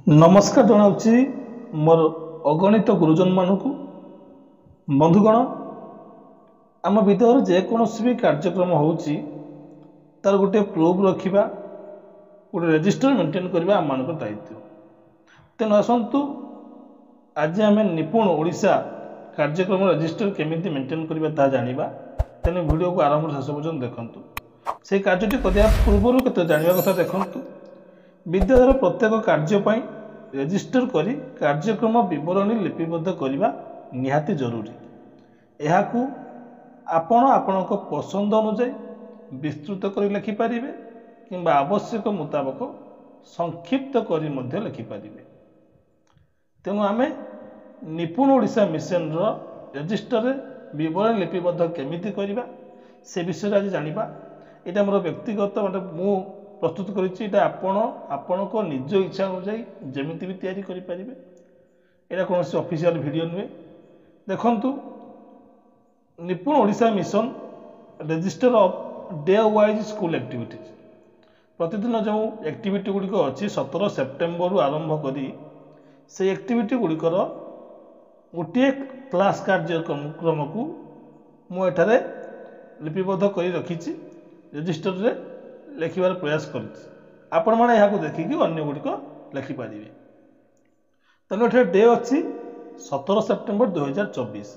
नमस्कार जनाऊँच मोर अगणित गुरुजन मानक बंधुगण आम विद्यालय जेकोसी भी कार्यक्रम होची तार गोटे प्रूफ रखा गोटे रजिस्टर मेंटेन करवा आम मान दायित्व। तेणु आसतु आज आम निपुण ओडिशा कार्यक्रम रजिस्टर केमी मेंटेन करवा जाना। तेणु वीडियो को आरंभ शेष पर्यटन देखु से कार्यटी करने पूर्व केते जाना कथा देखु। विद्यालय प्रत्येक कार्य रजिस्टर करी कार्यक्रम विवरणी लिपिबद्ध करने निहाती जरूरी। यह आपण आपणक पसंद अनुसार विस्तृत कर लिखिपारे कि आवश्यक मुताबक संक्षिप्त करी मध्य लिखिपारे। तेणु आम निपुण ओडिशा मिशन रजिस्टर विवरणी लिपिबद्ध केमिति करवा से विषय आज जानिबा। एटा मोर व्यक्तिगत मु प्रस्तुत करिछि। आपण को निज इच्छा अनुसार जमिति भी तैयारी करि परिबे। एटा कोनोसी ऑफिशियल वीडियो नुहे। देखंतु निपुण Odisha mission register of day wise school activities प्रतिदिन जो एक्टिविटी गुड़िक अच्छी 17 सेप्टेम्बर आरंभ करी से एक्टिविटी गुड़िकर गोटे क्लास कार्यक्रम को मुझे लिपिबद्ध कर रखी रजिस्टर रे लिखार प्रयास आपण मैंने यहाँ देखिकी अन्य गुड़िक लिखिपारे। तेणु ये डे अच्छी 17 सेप्टेम्बर 2024।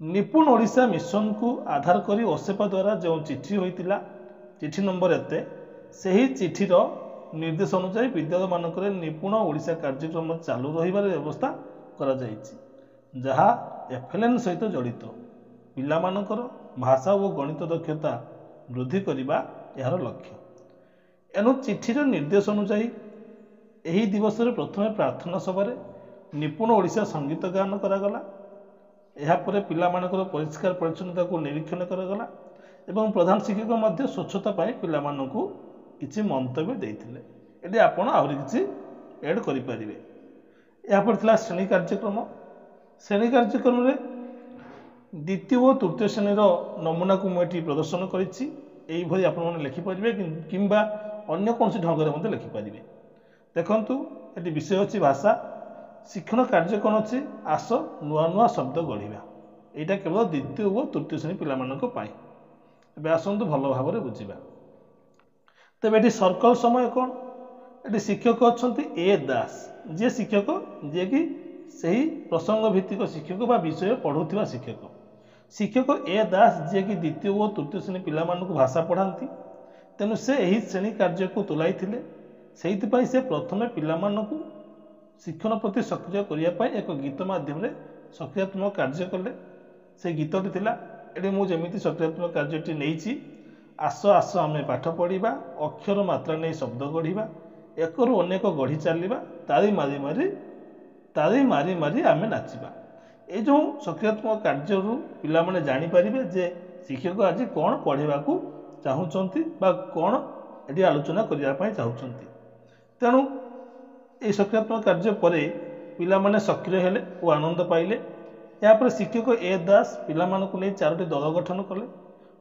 निपुण ओडिशा मिशन को आधार करी ओसेपा द्वारा जो चिठी होता चिठी नंबर एते से चिठीर निर्देश अनुसार विद्यालय मानक निपुण ओडिशा कार्यक्रम चालू रही व्यवस्था करा जायछि जहा एफएलएन सहित जड़ित पिला मानकर भाषा और गणित दक्षता वृद्धि करने यार लक्ष्य। एनु चिठीर निर्देश अनुसार यही दिवस प्रथम प्रार्थना सभा निपुण ओडिशा संगीत गान करागला। यापर पिला मानकर परिष्कार परिच्छन्नता को निरीक्षण करागला एवं प्रधान शिक्षक मध्य स्वच्छता पाई पिला मानकु किछि मंतव्य देइथिले। एटी आपण आहुरी किछि ऐड करि परिबे। यापर थिला श्रेणी कार्यक्रम। श्रेणी कार्यक्रम रे द्वितीय और तृतीय श्रेणी नमूना को मुझे प्रदर्शन करी यही आप लिखिपारे किंबा अन्य कौन ढंग से लिखिपारे। देखु ये विषय अच्छी भाषा शिक्षण कार्यक्रम अच्छी आस नुआ नुआ शब्द गढ़ा। यहाँ केवल द्वितीय और तृतीय श्रेणी पाई आसतु भल भाव बुझा। तेज ये सर्कल समय कौन ये शिक्षक अच्छा ए दास जी शिक्षक जी कि सही प्रसंग भित्तिक शिक्षक बा विषय पढ़ुवा शिक्षक। शिक्षक ए दास जी कि द्वितीय और तृतीय श्रेणी पिला भाषा पढ़ाती। तेणु से यही श्रेणी कार्य को तुलाई से से प्रथम पिला शिक्षण प्रति सक्रिय करने एक गीत माध्यम सक्रियात्मक कार्य कले। से गीतटी थिला एटी मु जेमिति सक्रियात्मक कार्यटी नहीं आस आस आम पाठ पढ़ा अक्षर मात्रा नहीं शब्द गढ़ा एक अनेक गढ़ी चलवा तारी मारी मारी आम नाचिबा। ये जो सक्रियात्मक कार्य पिला माने जानी परिबे जे शिक्षक आज कौन पढ़ा चाहूँगी कौन ये आलोचना करने चाहूँगी। तेणु ये सक्रियात्मक कार्य पर पिला माने सक्रिय हेले और आनंद पाइले। यापर शिक्षक ए दास पिला मानकु नहीं 4टी दल गठन कले।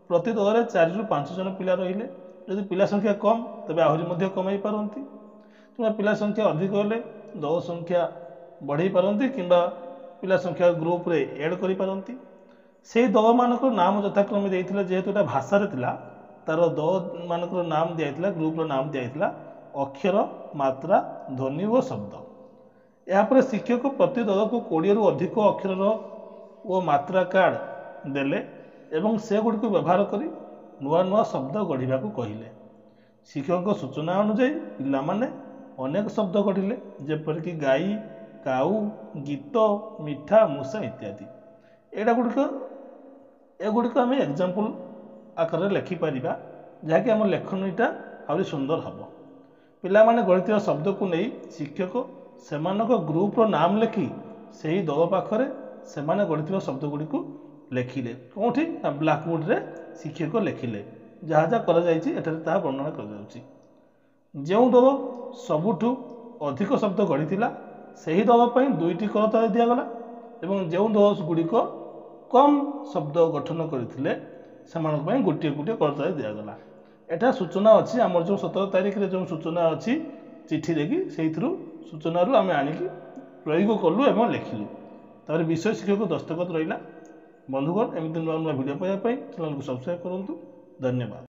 प्रति दल में 4 ରୁ 5 जन पिला रहिले। यदि पिला संख्या कम तेज आहरी कमाई पारती कि पिला संख्या अधिक हेले दल संख्या बढ़ई पारती कि पिला संख्या ग्रुप रे एड करि पारंती। से दल मानक नाम यथाक्रमे देइथिला जेहेतु एटा भाषा रे थिला तार दल मानक नाम दिया ग्रुप रो नाम दिया अक्षर मात्रा ध्वनि और शब्द। यापर शिक्षक प्रति दल को 20 ରୁ अधिक अक्षर और मात्रा कार्ड देले एवं से गुड़ को व्यवहार करी नुआ नुआ शब्द गढ़ा को कहले। शिक्षक सूचना अनुसार पिला माने अनेक शब्द गढ़िले जेपरिक गाई काऊ गीत मिठा मूषा इत्यादि। एटा गुड़िक आम एग्जाम्पल आकार लिखिपार जहाँकि आम लेखनीटा आहरी सुंदर हम। पिला माने गढ़ी शब्द को नहीं शिक्षक सेमानक ग्रुप रो नाम लिखि से ही दल पाखरे सेमाने गढ़ी शब्द गुड़िक लिखिले कौटी ब्लैकबोर्ड रे शिक्षक लिखिले जहाँ जहाँ कर वर्णना कर जो दल सबुठु अधिक शब्द गढ़ी से ही दल पर 2टी करताली दिगला और जो दल गुड़िक कम शब्द गठन करते गोटे गोटे करताली दिगला। एटा सूचना अच्छी आमर जो 17 तारिख रे जो सूचना अच्छी ଚିଠି ଦେଇକି ସେଇଥିରୁ ସୂଚନାରୁ ଆମେ ଆଣିକି ପ୍ରୟୋଗ କଲୁ ଏବଂ ଲେଖିଲୁ। ତାପରେ ବିଷୟ ଶିକ୍ଷକ ଦସ୍ତଖତ ରହିଲା। ବନ୍ଧୁଗଣ, ଏମିତି ନୂଆ ନୂଆ ଭିଡ଼ିଓ ପାଇବା ପାଇଁ ଚ୍ୟାନେଲକୁ ସବସ୍କ୍ରାଇବ୍ କରନ୍ତୁ। ଧନ୍ୟବାଦ।